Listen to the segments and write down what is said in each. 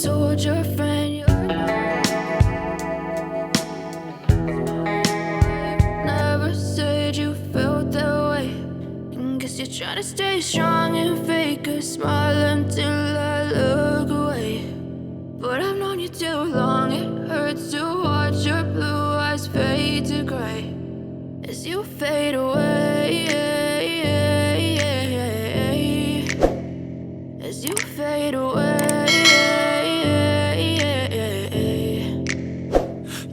told your friend you're never said you felt that way. And guess you're trying to stay strong and fake a smile until I look away. But I've known you too long, it hurts to watch your blue eyes fade to gray as you fade away, as you fade away.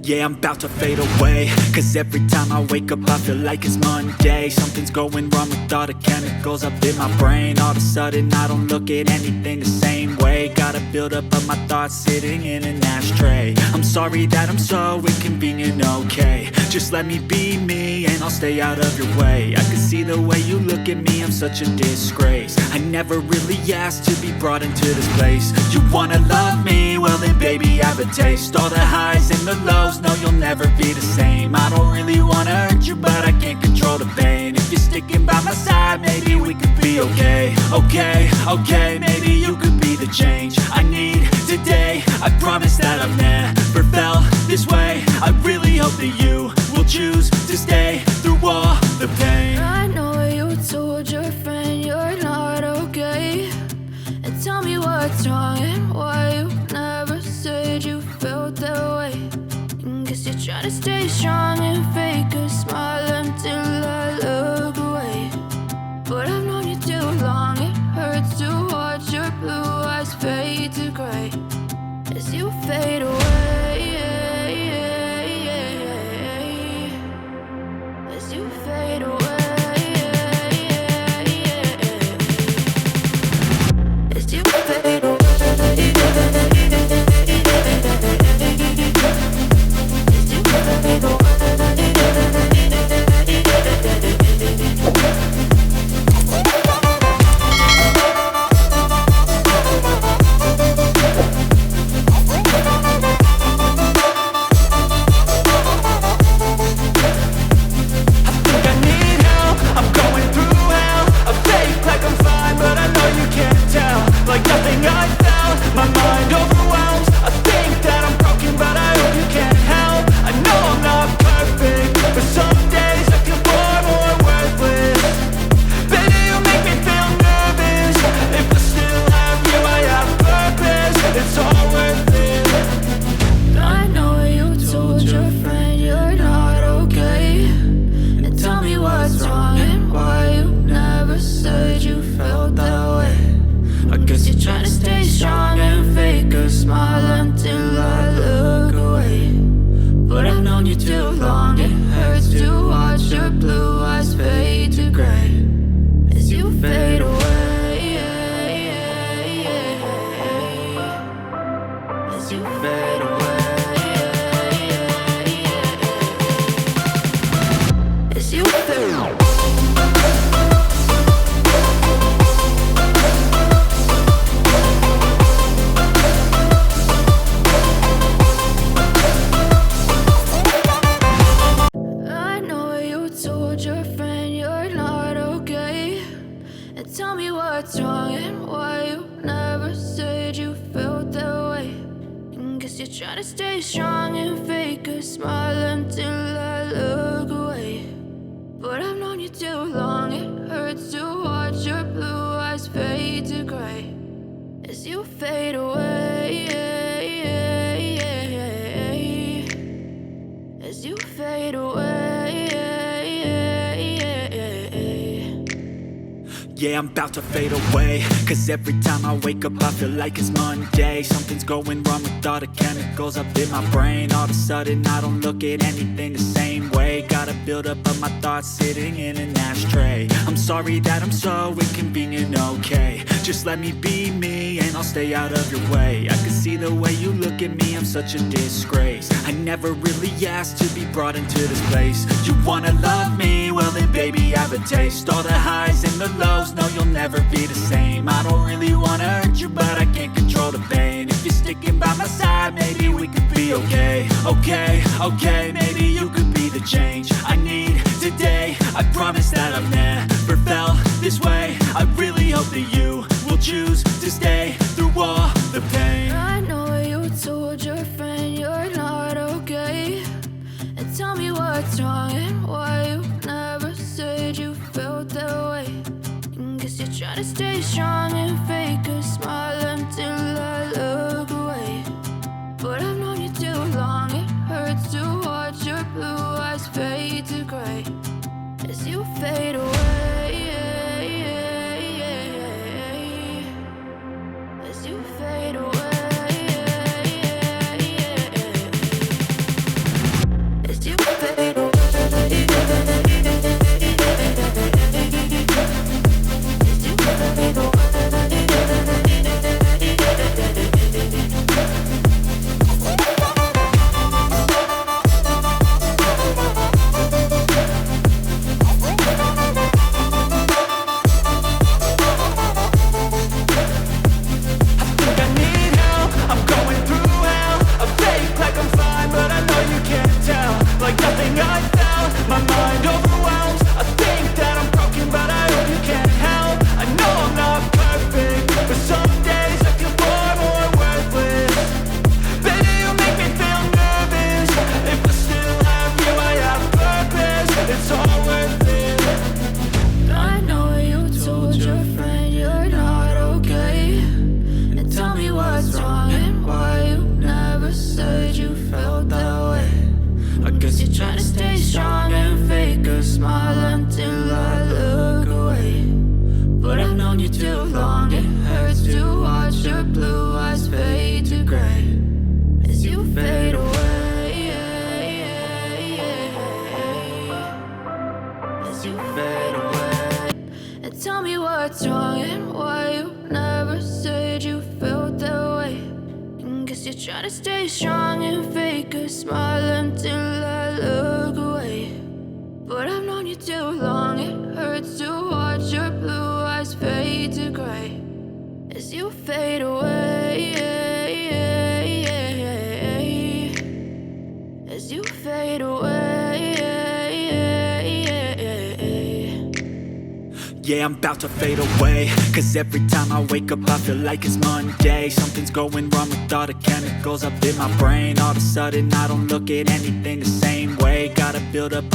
Yeah, I'm about to fade away, cause every time I wake up I feel like it's Monday. Something's going wrong with all the chemicals up in my brain. All of a sudden I don't look at anything the same way. Got a build-up of my thoughts sitting in an ashtray. I'm sorry that I'm so inconvenient, okay. Just let me be me and I'll stay out of your way. I can see the way you look at me, I'm such a disgrace. I never really asked to be brought into this place. You wanna love me? Well then baby, have a taste. All the highs and the lows, no, you'll never be the same. I don't really wanna hurt you, but I can't control the pain. If you're sticking by my side, maybe we could be okay. Okay, maybe you could be the change I need today. I promise that I've never felt this way. I really hope that you will choose to stay through all the pain. I know you told your friend you're not okay, and tell me what's wrong and why you never said you felt that way. Guess you're trying to stay strong and fake a smile until I look away. But I've known you too long, it hurts to watch your blue eyes fade to gray as you fade away, as you fade away, as you fade away. Trying to stay strong and fake a smile until I look away. But I've known you too long, it hurts to watch your blue eyes fade to gray as you fade away, as you fade away. Yeah, I'm about to fade away, cause every time I wake up I feel like it's Monday. Something's going wrong with all the chemicals up in my brain. All of a sudden I don't look at anything the same way. Got a build-up of my thoughts sitting in an ashtray. I'm sorry that I'm so inconvenient, okay. Just let me be me and I'll stay out of your way. I can see the way you look at me, I'm such a disgrace. I never really asked to be brought into this place. You wanna love me? Well then baby, have a taste. All the highs and the lows, no, you'll never be the same. I don't really wanna hurt you, but I can't control the pain. If you're sticking by my side, maybe we could be okay. Okay, maybe you could be the change I need today. I promise that I've never felt this way. I really hope that you will choose to stay through all the pain. I know as you fade away, as you fade away. Trying to stay strong and fake a smile until I look away. But I've known you too long, it hurts to watch your blue eyes fade to gray as you fade away, as you fade away. And tell me what's wrong and why you never said you felt that way. And guess you're trying to stay strong and fake a smile until I look away. But I've known you too long, it hurts to watch your blue eyes fade to gray as you fade away, as you fade away. Yeah, I'm about to fade away, cause every time I wake up I feel like it's Monday. Something's going wrong with all the chemicals up in my brain. All of a sudden I don't look at anything the same way. Gotta build up